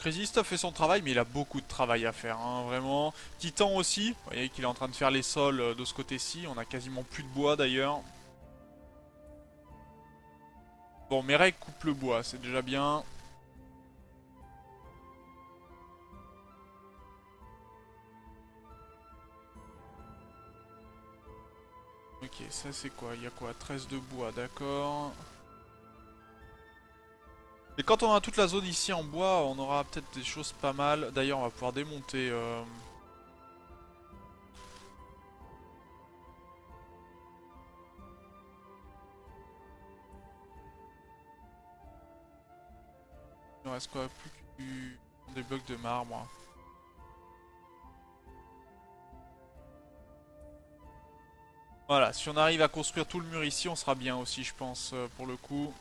Crazy Stuff fait son travail, mais il a beaucoup de travail à faire, hein, vraiment. Titan aussi, vous voyez qu'il est en train de faire les sols de ce côté-ci. On a quasiment plus de bois d'ailleurs. Bon, Merek coupe le bois, c'est déjà bien. Ok, ça c'est quoi? Il y a quoi? 13 de bois, d'accord. Et quand on a toute la zone ici en bois, on aura peut-être des choses pas mal. D'ailleurs, on va pouvoir démonter... Il nous reste quoi? Plus que des blocs de marbre. Voilà, si on arrive à construire tout le mur ici, on sera bien aussi, je pense, pour le coup.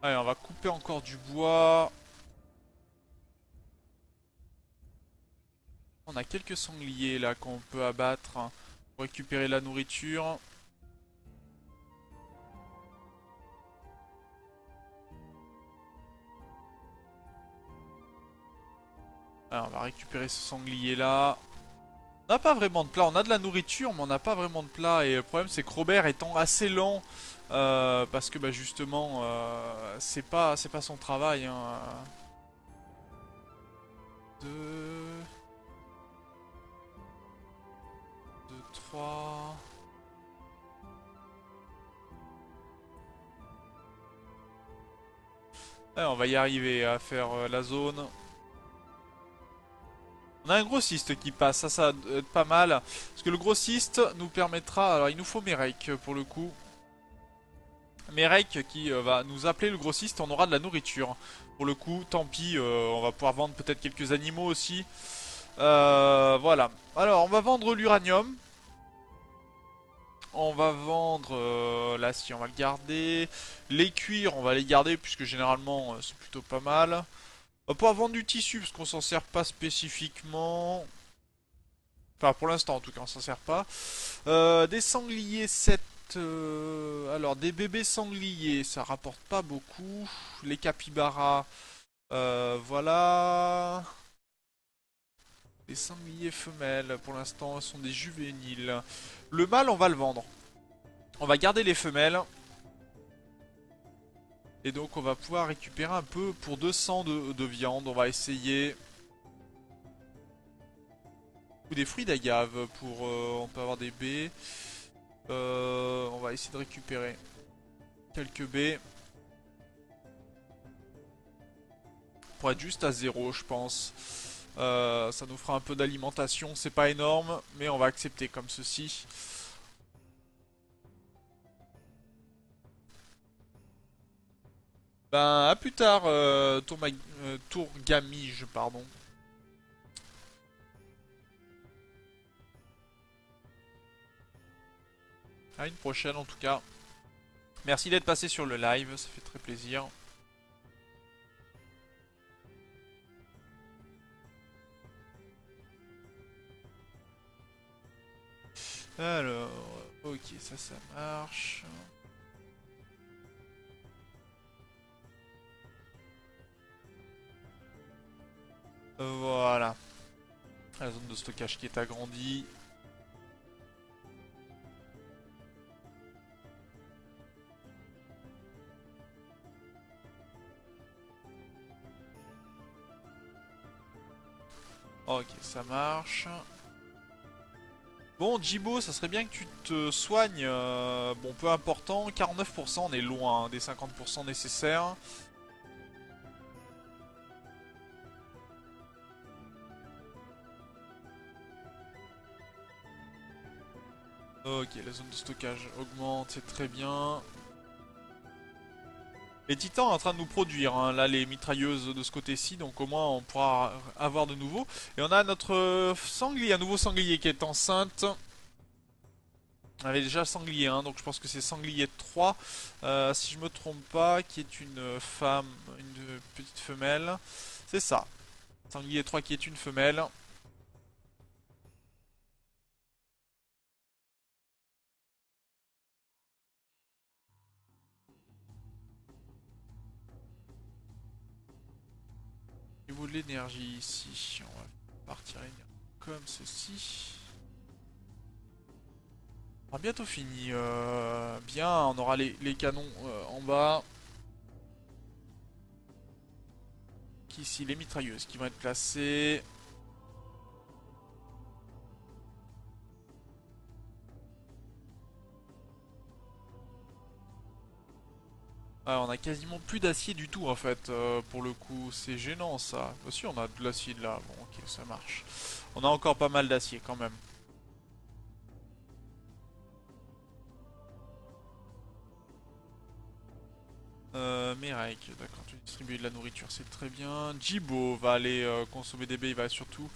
Allez, on va couper encore du bois. On a quelques sangliers là qu'on peut abattre, hein, pour récupérer la nourriture. Alors, on va récupérer ce sanglier là. On n'a pas vraiment de plat, on a de la nourriture mais on n'a pas vraiment de plat. Et le problème c'est que Robert étant assez lent, parce que bah, justement c'est pas son travail, hein. 2, 2, 3... Ouais, on va y arriver à faire la zone. On a un grossiste qui passe, ça va être pas mal. Parce que le grossiste nous permettra... Alors il nous faut Merek pour le coup. Merek qui va nous appeler le grossiste, on aura de la nourriture. Pour le coup, tant pis, on va pouvoir vendre peut-être quelques animaux aussi. Voilà. Alors, on va vendre l'uranium. On va vendre l'acier, on va le garder. Les cuirs, on va les garder puisque généralement c'est plutôt pas mal. On va pouvoir vendre du tissu parce qu'on s'en sert pas spécifiquement. Enfin, pour l'instant en tout cas, on s'en sert pas. Des sangliers 7. Alors, des bébés sangliers, ça rapporte pas beaucoup. Les capybaras, voilà. Les sangliers femelles, pour l'instant, sont des juvéniles. Le mâle, on va le vendre. On va garder les femelles. Et donc, on va pouvoir récupérer un peu pour 200 de viande. On va essayer. Ou des fruits d'agave pour... on peut avoir des baies. On va essayer de récupérer quelques baies. Pour être juste à zéro, je pense. Ça nous fera un peu d'alimentation. C'est pas énorme, mais on va accepter comme ceci. Ben, à plus tard, Tourgamige, pardon. À une prochaine en tout cas. Merci d'être passé sur le live, ça fait très plaisir. Alors, ok, ça marche. Voilà. La zone de stockage qui est agrandie. Ok, ça marche. Bon, Jibo, ça serait bien que tu te soignes. Bon, peu important, 49%, on est loin hein, des 50% nécessaires. Ok, la zone de stockage augmente, c'est très bien. Les titans sont en train de nous produire, hein, là, les mitrailleuses de ce côté-ci, donc au moins on pourra avoir de nouveau. Et on a notre sanglier, un nouveau sanglier qui est enceinte. On avait déjà sanglier 1, donc je pense que c'est sanglier 3, si je me trompe pas, qui est une femme, une petite femelle. C'est ça, sanglier 3 qui est une femelle. niveau de l'énergie ici, on va partir comme ceci. On aura bientôt fini. Bien, on aura les canons en bas. Ici, les mitrailleuses qui vont être placées. Ah, on a quasiment plus d'acier du tout en fait, pour le coup. C'est gênant ça. Aussi, on a de l'acier de là. Bon, ok, ça marche. On a encore pas mal d'acier quand même. Merek, d'accord, tu distribues de la nourriture, c'est très bien. Jibo va aller consommer des baies, il va surtout...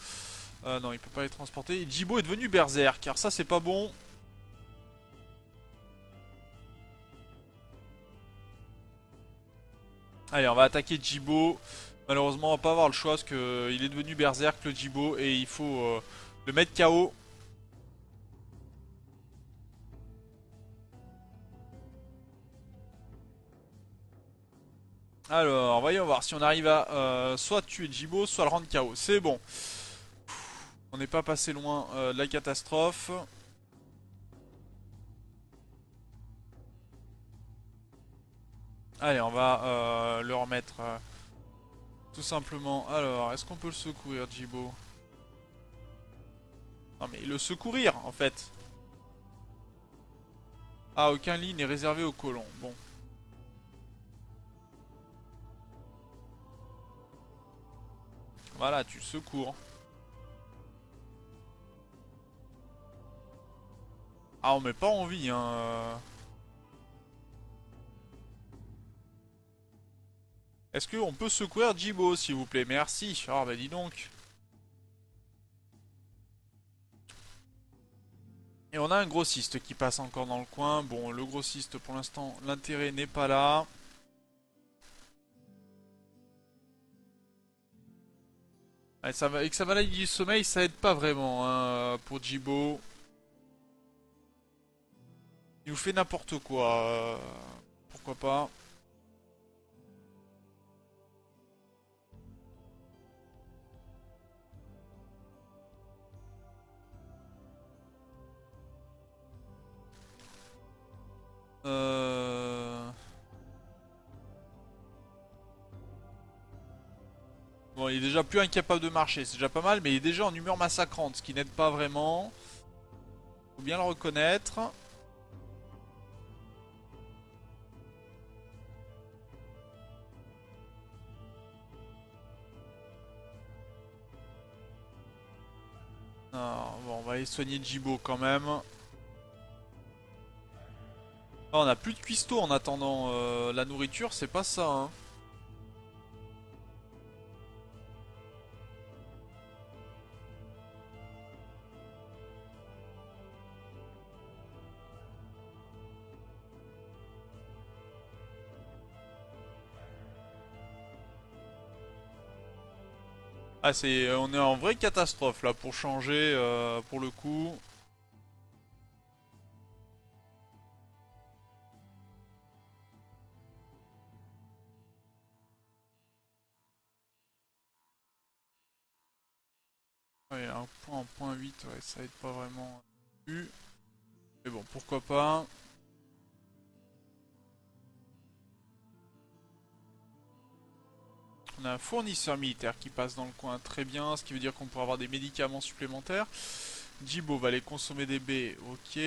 non, il peut pas les transporter. Jibo est devenu berserk, car ça c'est pas bon. Allez, on va attaquer Jibo. Malheureusement, on va pas avoir le choix, parce que il est devenu berserk le Jibo, et il faut le mettre KO. Alors, voyons voir si on arrive à soit tuer Jibo, soit le rendre KO. C'est bon. On n'est pas passé loin de la catastrophe. Allez, on va le remettre tout simplement. Alors, est-ce qu'on peut le secourir, Jibo? Non, mais le secourir, en fait. Ah, aucun lit n'est réservé aux colons. Bon. Voilà, tu le secours. Ah, on met pas envie, hein. Est-ce qu'on peut secourir Jibo, s'il vous plaît? Merci. Ah, bah dis donc. Et on a un grossiste qui passe encore dans le coin. Bon, le grossiste, pour l'instant, l'intérêt n'est pas là. Ouais, ça va, avec sa maladie du sommeil, ça aide pas vraiment hein, pour Jibo. Il nous fait n'importe quoi. Pourquoi pas. Euh... Bon, il est déjà plus incapable de marcher, c'est déjà pas mal, mais il est déjà en humeur massacrante, ce qui n'aide pas vraiment. Faut bien le reconnaître. Alors, bon, on va aller soigner Jibo quand même. Ah, on a plus de cuistot en attendant la nourriture, c'est pas ça, hein. Ah, on est en vraie catastrophe là pour changer, pour le coup. Ouais, un point en point 8, ouais, ça aide pas vraiment. Mais bon, pourquoi pas. On a un fournisseur militaire qui passe dans le coin très bien, ce qui veut dire qu'on pourra avoir des médicaments supplémentaires. Jibo va aller consommer des baies, ok.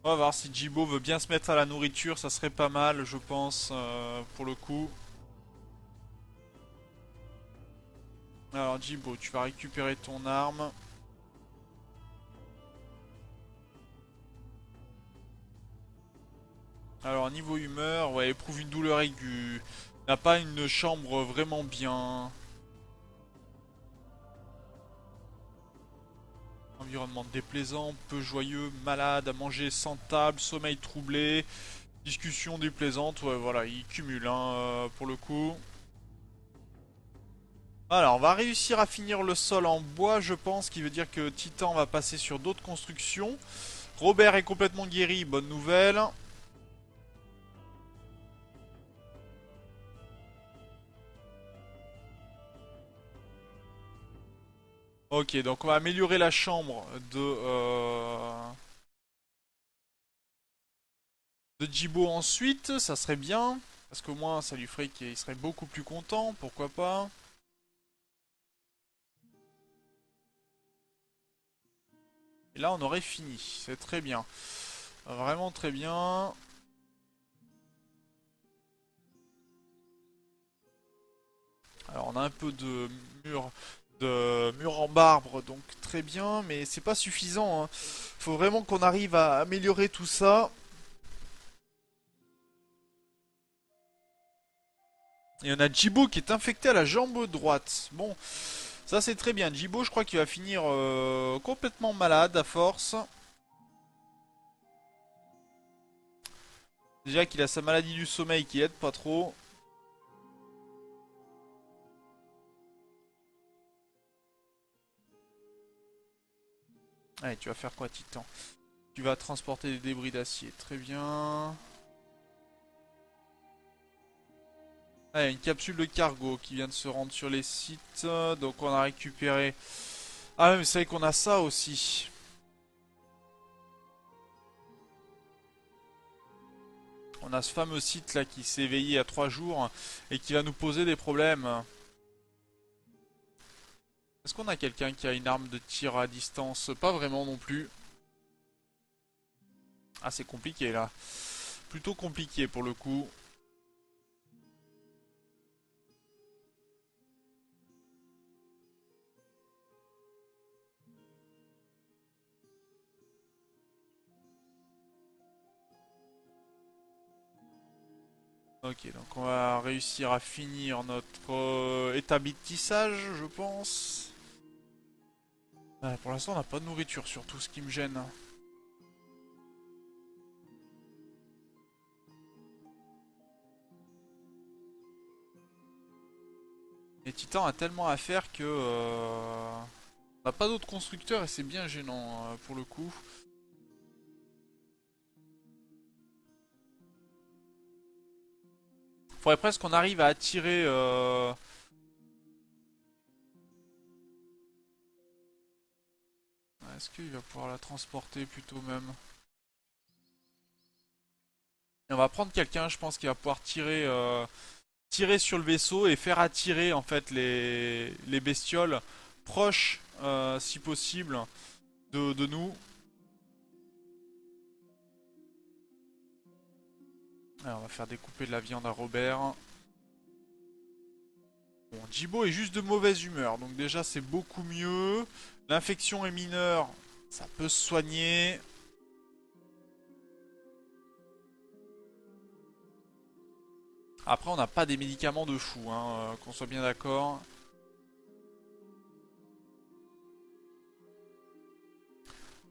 On va voir si Jibo veut bien se mettre à la nourriture, ça serait pas mal, je pense, pour le coup. Alors Jibo, tu vas récupérer ton arme. Alors niveau humeur, ouais, éprouve une douleur aiguë. N'a pas une chambre vraiment bien. Environnement déplaisant, peu joyeux, malade, à manger sans table, sommeil troublé, discussion déplaisante, ouais voilà, il cumule hein, pour le coup. Alors, on va réussir à finir le sol en bois, je pense, ce qui veut dire que Titan va passer sur d'autres constructions. Robert est complètement guéri, bonne nouvelle. Ok, donc on va améliorer la chambre de Jibo ensuite, ça serait bien. Parce qu'au moins, ça lui ferait qu'il serait beaucoup plus content, pourquoi pas. Et là, on aurait fini, c'est très bien. Vraiment très bien. Alors, on a un peu de mur en marbre, donc très bien, mais c'est pas suffisant, hein. Faut vraiment qu'on arrive à améliorer tout ça. Et on a Jibo qui est infecté à la jambe droite. Bon, ça c'est très bien. Jibo, je crois qu'il va finir complètement malade à force. Déjà qu'il a sa maladie du sommeil qui aide pas trop. Allez, tu vas faire quoi, Titan? Tu vas transporter des débris d'acier. Très bien. Ah, il y a une capsule de cargo qui vient de se rendre sur les sites. Donc on a récupéré... Ah mais c'est vrai qu'on a ça aussi. On a ce fameux site là qui s'est éveillé à 3 jours et qui va nous poser des problèmes. Est-ce qu'on a quelqu'un qui a une arme de tir à distance? Pas vraiment non plus. Ah, c'est compliqué là. Plutôt compliqué pour le coup. Ok, donc on va réussir à finir notre établi de tissage, je pense. Ouais, pour l'instant, on n'a pas de nourriture, surtout ce qui me gêne. Et Titan a tellement à faire que on n'a pas d'autres constructeurs et c'est bien gênant pour le coup. Faudrait presque qu'on arrive à attirer. Est-ce qu'il va pouvoir la transporter plutôt même? Et on va prendre quelqu'un, je pense, qui va pouvoir tirer sur le vaisseau et faire attirer en fait les bestioles proches, si possible, de nous. Alors, on va faire découper de la viande à Robert. Bon, Jibo est juste de mauvaise humeur, donc déjà c'est beaucoup mieux. L'infection est mineure, ça peut se soigner. Après, on n'a pas des médicaments de fou, hein, qu'on soit bien d'accord.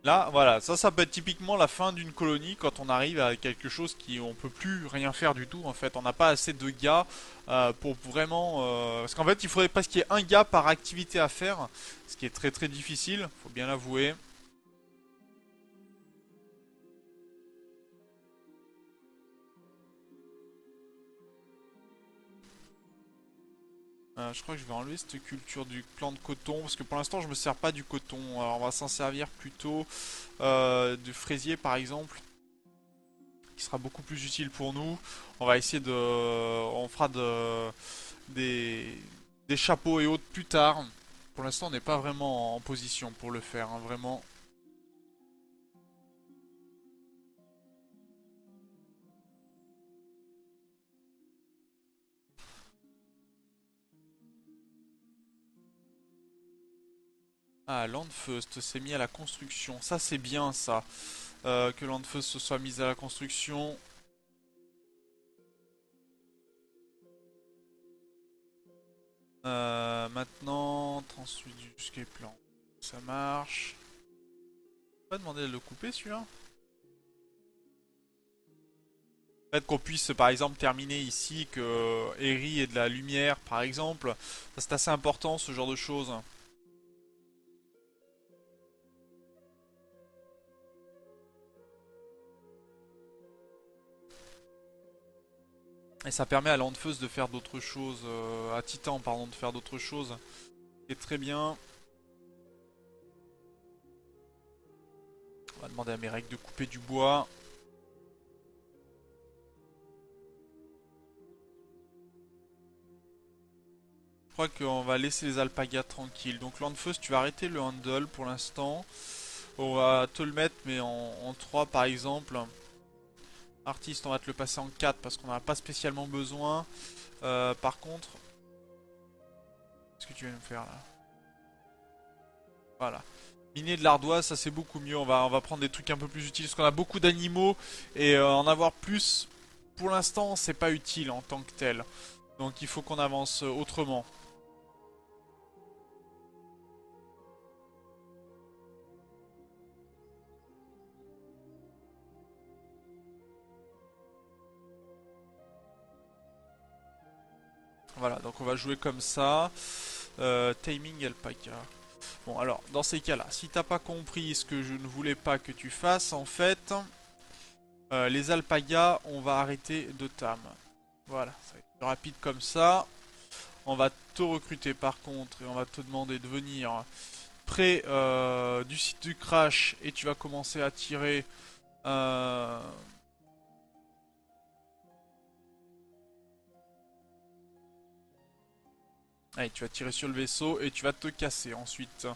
Là, voilà, ça peut être typiquement la fin d'une colonie quand on arrive à quelque chose qui on peut plus rien faire du tout. En fait, on n'a pas assez de gars pour vraiment. Parce qu'en fait, il faudrait presque qu'il y ait un gars par activité à faire, ce qui est très très difficile, faut bien l'avouer. Je crois que je vais enlever cette culture du plant de coton parce que pour l'instant, je me sers pas du coton. Alors, on va s'en servir plutôt du fraisier par exemple, qui sera beaucoup plus utile pour nous. On va essayer on fera des, des chapeaux et autres plus tard. Pour l'instant, on n'est pas vraiment en position pour le faire, hein, vraiment. Ah, Landfeust s'est mis à la construction. Ça, c'est bien, ça. Que Landfeust se soit mis à la construction. Maintenant, transfuge du escape plan. Ça marche. Pas demander de le couper, celui-là. Peut-être qu'on puisse par exemple terminer ici que Eri ait de la lumière par exemple. Ça c'est assez important ce genre de choses. Et ça permet à Landfeus de faire d'autres choses, à Titan pardon de faire d'autres choses. C'est très bien. On va demander à Merek de couper du bois. Je crois qu'on va laisser les alpagas tranquilles. Donc Landfeus, tu vas arrêter le handle pour l'instant. On va te le mettre mais en 3 par exemple. Artiste, on va te le passer en 4 parce qu'on n'en a pas spécialement besoin. Par contre, qu'est-ce que tu vas nous faire là? Voilà. Miner de l'ardoise, ça c'est beaucoup mieux. On va prendre des trucs un peu plus utiles parce qu'on a beaucoup d'animaux et en avoir plus, pour l'instant, c'est pas utile en tant que tel. Donc il faut qu'on avance autrement. Voilà, donc on va jouer comme ça. Timing alpaca. Bon, alors, dans ces cas-là, si t'as pas compris ce que je ne voulais pas que tu fasses, en fait, les alpagas, on va arrêter de tam. Voilà, ça va être plus rapide comme ça. On va te recruter par contre et on va te demander de venir près du site du crash et tu vas commencer à tirer. euh, Allez, tu vas tirer sur le vaisseau et tu vas te casser ensuite.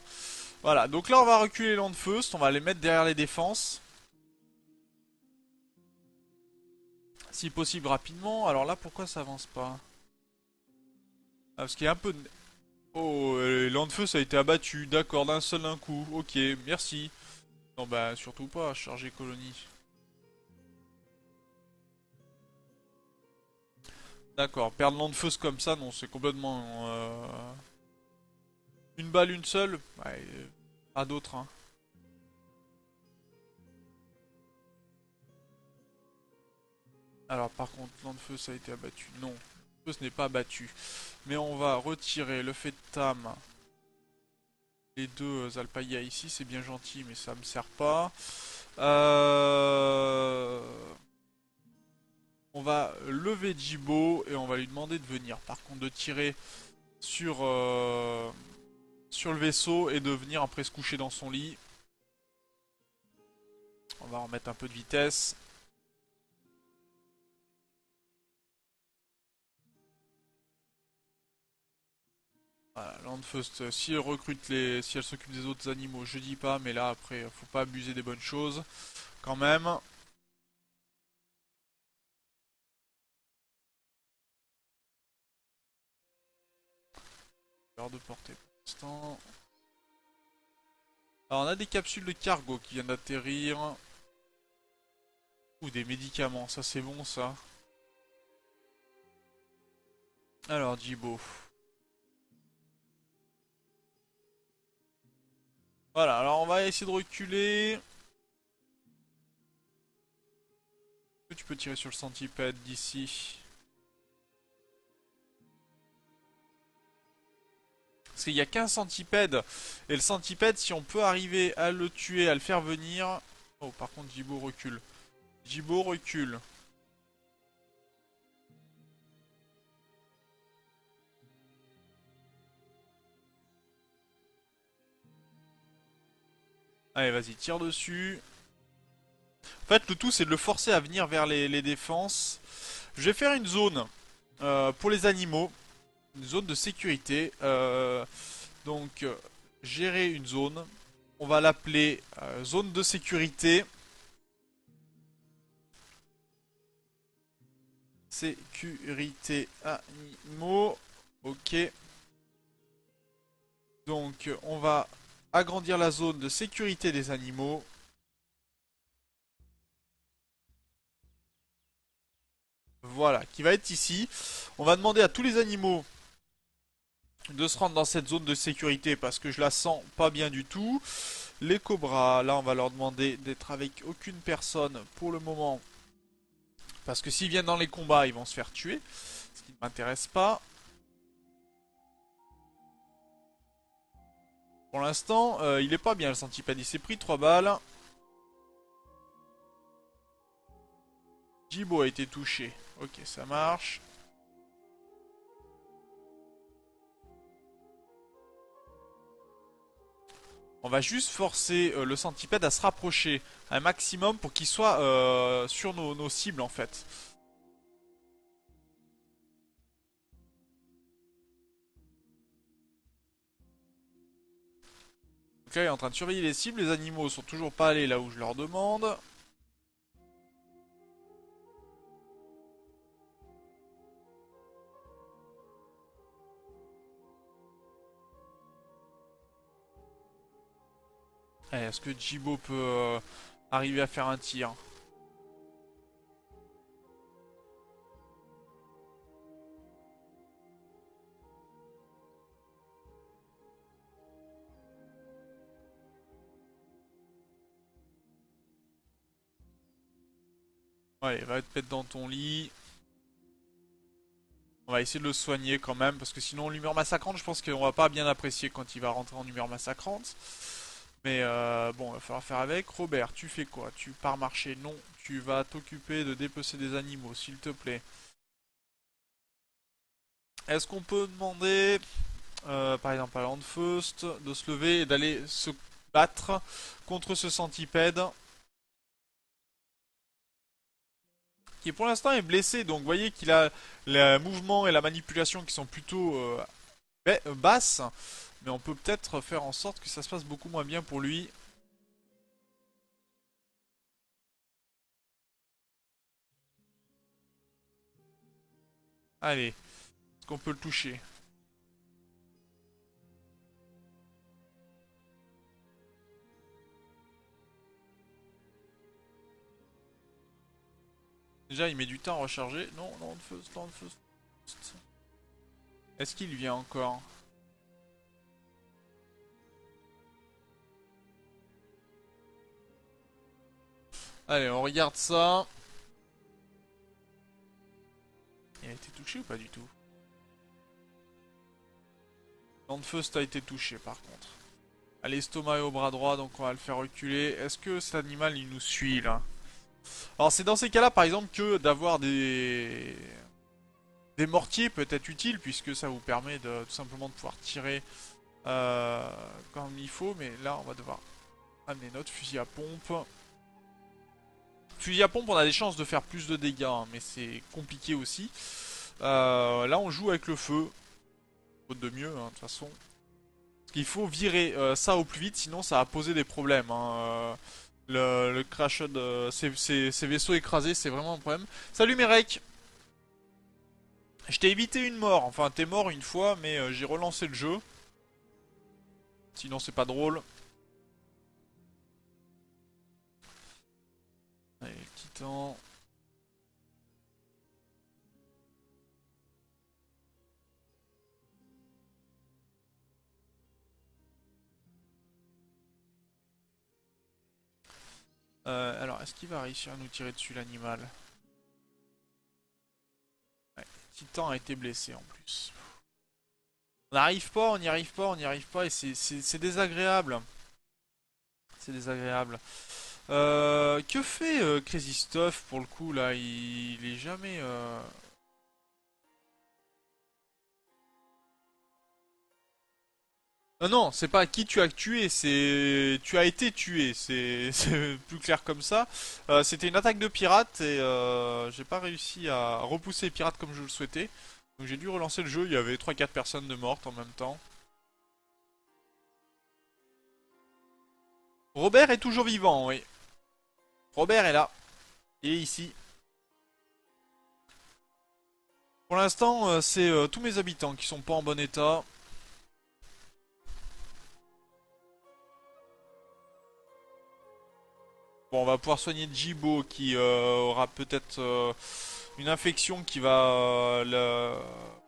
Voilà, donc là on va reculer les Landfeust, on va les mettre derrière les défenses. Si possible rapidement. Alors là, pourquoi ça avance pas? Parce qu'il y a un peu de... Oh, Landfeust a été abattu, d'accord, d'un seul d'un coup. Ok, merci. Non bah surtout pas, charger colonie. D'accord, perdre Landfeust comme ça, non, c'est complètement... Une balle, une seule? Ouais, pas d'autres, hein. Alors par contre, Landfeust a été abattu. Non, Landfeust n'est pas abattu. Mais on va retirer le fait de Tam. Les deux Alpaïa ici, c'est bien gentil, mais ça me sert pas. Euh... On va lever Jibo et on va lui demander de venir. Par contre, de tirer sur, sur le vaisseau et de venir après se coucher dans son lit. On va remettre un peu de vitesse. Voilà, Landfeust, si elle recrute les. Si elle s'occupe des autres animaux, je dis pas, mais là après, faut pas abuser des bonnes choses. Quand même. Heure de portée pour l'instant. Alors on a des capsules de cargo qui viennent d'atterrir. Ou des médicaments, ça c'est bon ça. Alors Jibo. Voilà, alors on va essayer de reculer. Est-ce que tu peux tirer sur le centipède d'ici? Parce qu'il n'y a qu'un centipède. Et le centipède, si on peut arriver à le tuer, à le faire venir... Oh, par contre, Jibo recule. Jibo recule. Allez, vas-y, tire dessus. En fait, le tout, c'est de le forcer à venir vers les défenses. Je vais faire une zone pour les animaux. Une zone de sécurité. Donc, gérer une zone. On va l'appeler zone de sécurité. Sécurité animaux. Ok. Donc, on va agrandir la zone de sécurité des animaux. Voilà, qui va être ici. On va demander à tous les animaux de se rendre dans cette zone de sécurité parce que je la sens pas bien du tout. Les cobras, là on va leur demander d'être avec aucune personne pour le moment Parce que s'ils viennent dans les combats, ils vont se faire tuer. Ce qui ne m'intéresse pas. Pour l'instant, il est pas bien le centipède. Il s'est pris 3 balles. Jibo a été touché. Ok, ça marche. On va juste forcer le centipède à se rapprocher un maximum pour qu'il soit sur nos cibles en fait. Donc là il est en train de surveiller les cibles, les animaux sont toujours pas allés là où je leur demande. Est-ce que Jibo peut arriver à faire un tir? Ouais, va te mettre dans ton lit. On va essayer de le soigner quand même, parce que sinon l'humeur massacrante, je pense qu'on va pas bien apprécier quand il va rentrer en humeur massacrante. Mais bon, il va falloir faire avec. Robert, tu fais quoi? Tu pars marcher? Non. Tu vas t'occuper de dépecer des animaux, s'il te plaît. Est-ce qu'on peut demander, par exemple à Landfeust, de se lever et d'aller se battre contre ce centipède qui pour l'instant est blessé, donc vous voyez qu'il a le mouvement et la manipulation qui sont plutôt basses, mais on peut peut-être faire en sorte que ça se passe beaucoup moins bien pour lui. Allez, est-ce qu'on peut le toucher? Déjà, il met du temps à recharger. Non, Landfeust, Landfeust. Est-ce qu'il vient encore? Allez, on regarde ça. Il a été touché ou pas du tout? Landfeust a été touché par contre. À l'estomac et au bras droit, donc on va le faire reculer. Est-ce que cet animal il nous suit là? Alors c'est dans ces cas-là par exemple que d'avoir des mortiers peut être utile puisque ça vous permet de tout simplement de pouvoir tirer comme il faut. Mais là on va devoir amener notre fusil à pompe. Fusil à pompe on a des chances de faire plus de dégâts hein, mais c'est compliqué aussi. Là on joue avec le feu. Faute de mieux hein, de toute façon. Parce qu'il faut virer ça au plus vite sinon ça va poser des problèmes hein. Le crash de ces vaisseaux écrasés, c'est vraiment un problème. Salut Merek. Je t'ai évité une mort. Enfin, t'es mort une fois, mais j'ai relancé le jeu. Sinon, c'est pas drôle. Allez, le titan. Alors, est-ce qu'il va réussir à nous tirer dessus l'animal? Ouais, le titan a été blessé en plus. On n'arrive pas, on n'y arrive pas, on n'y arrive pas, et c'est désagréable. C'est désagréable. Que fait Crazy Stuff pour le coup là? Il est jamais. Non, c'est pas qui tu as tué, c'est tu as été tué. C'est plus clair comme ça. C'était une attaque de pirates et j'ai pas réussi à repousser les pirates comme je le souhaitais. Donc j'ai dû relancer le jeu. Il y avait trois quatre personnes de mortes en même temps. Robert est toujours vivant, oui. Robert est là. Il est ici. Pour l'instant, c'est tous mes habitants qui sont pas en bon état. Bon, on va pouvoir soigner Jibo qui aura peut-être une infection qui va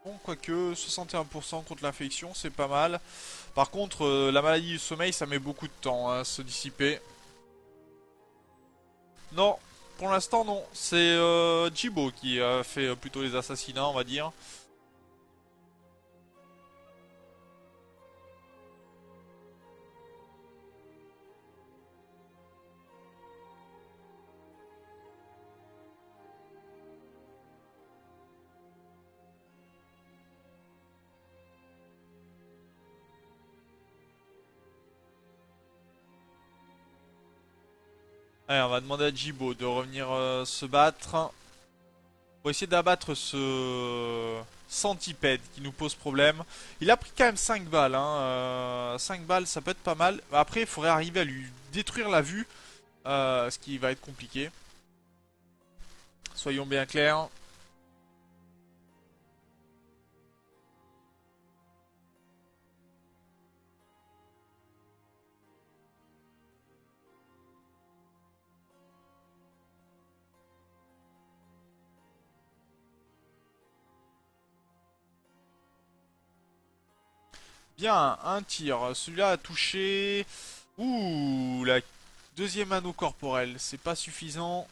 Bon, quoique 61% contre l'infection, c'est pas mal. Par contre, la maladie du sommeil, ça met beaucoup de temps hein, à se dissiper. Non, Pour l'instant, non. C'est Jibo qui a fait plutôt les assassinats, on va dire. Allez, on va demander à Jibo de revenir se battre. Pour essayer d'abattre ce centipède qui nous pose problème. Il a pris quand même 5 balles. Hein. 5 balles, ça peut être pas mal. Après, il faudrait arriver à lui détruire la vue. Ce qui va être compliqué. Soyons bien clairs. Bien, un tir. Celui-là a touché. Ouh, la deuxième anneau corporel. C'est pas suffisant.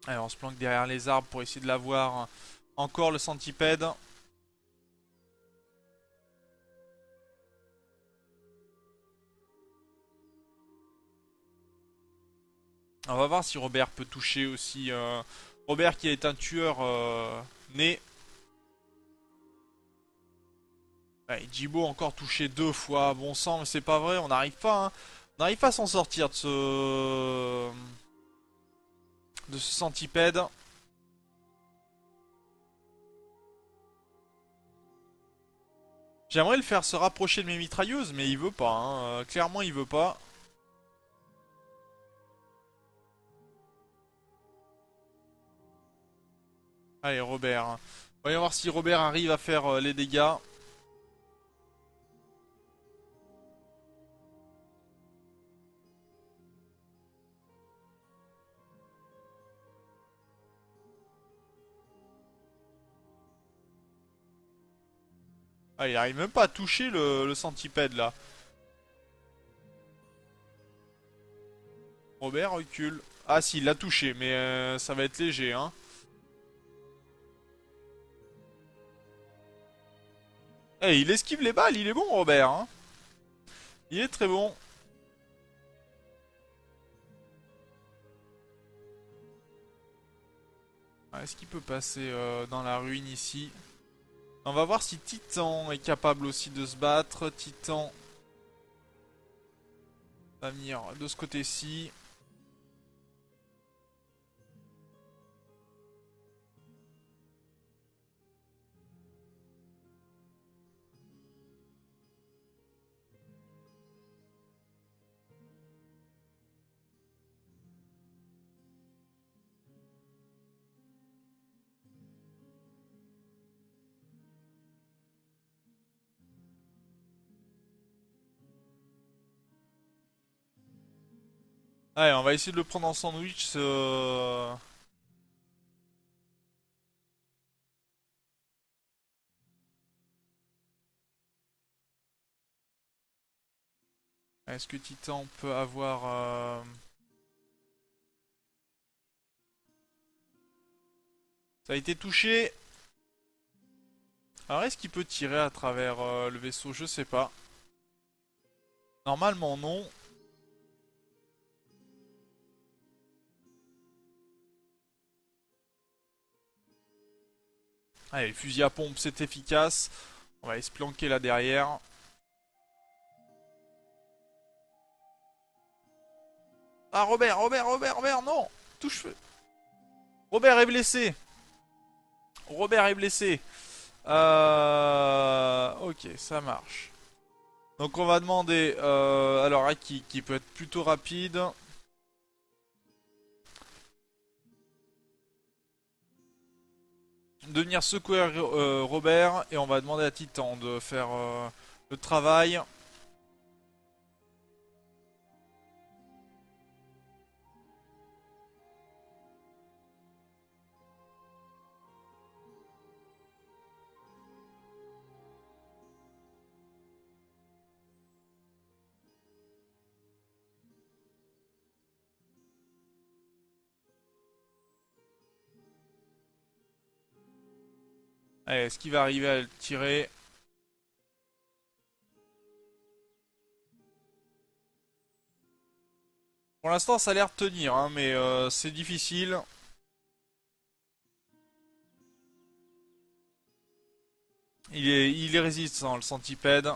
Allez, on se planque derrière les arbres pour essayer de l'avoir. Encore le centipède. On va voir si Robert peut toucher aussi. Robert qui est un tueur né. Ouais, Jibo encore touché 2 fois. Bon sang, mais c'est pas vrai, on n'arrive pas. Hein. On n'arrive pas à s'en sortir de ce centipède. J'aimerais le faire se rapprocher de mes mitrailleuses, mais il veut pas. Hein. Clairement, il veut pas. Allez, Robert. Voyons voir si Robert arrive à faire les dégâts. Ah, il arrive même pas à toucher le centipède là. Robert recule. Ah si, il l'a touché, mais ça va être léger, hein. Eh, il esquive les balles, il est bon, Robert, hein. Il est très bon. Ah, est-ce qu'il peut passer dans la ruine ici? On va voir si Titan est capable aussi de se battre. Titan va venir de ce côté-ci. Allez, on va essayer de le prendre en sandwich. Est-ce que Titan peut avoir... Ça a été touché. Alors est-ce qu'il peut tirer à travers le vaisseau? Je sais pas. Normalement non. Allez, le fusil à pompe c'est efficace. On va aller se planquer là derrière. Ah Robert, Robert, Robert, Robert, non. Touche-feu. Robert est blessé. Robert est blessé. Ok, ça marche. Donc on va demander alors à qui peut être plutôt rapide. De venir secouer Robert et on va demander à Titan de faire le travail. Allez, est-ce qu'il va arriver à le tirer? Pour l'instant, ça a l'air de tenir, hein, mais c'est difficile. Il est résistant, le centipède.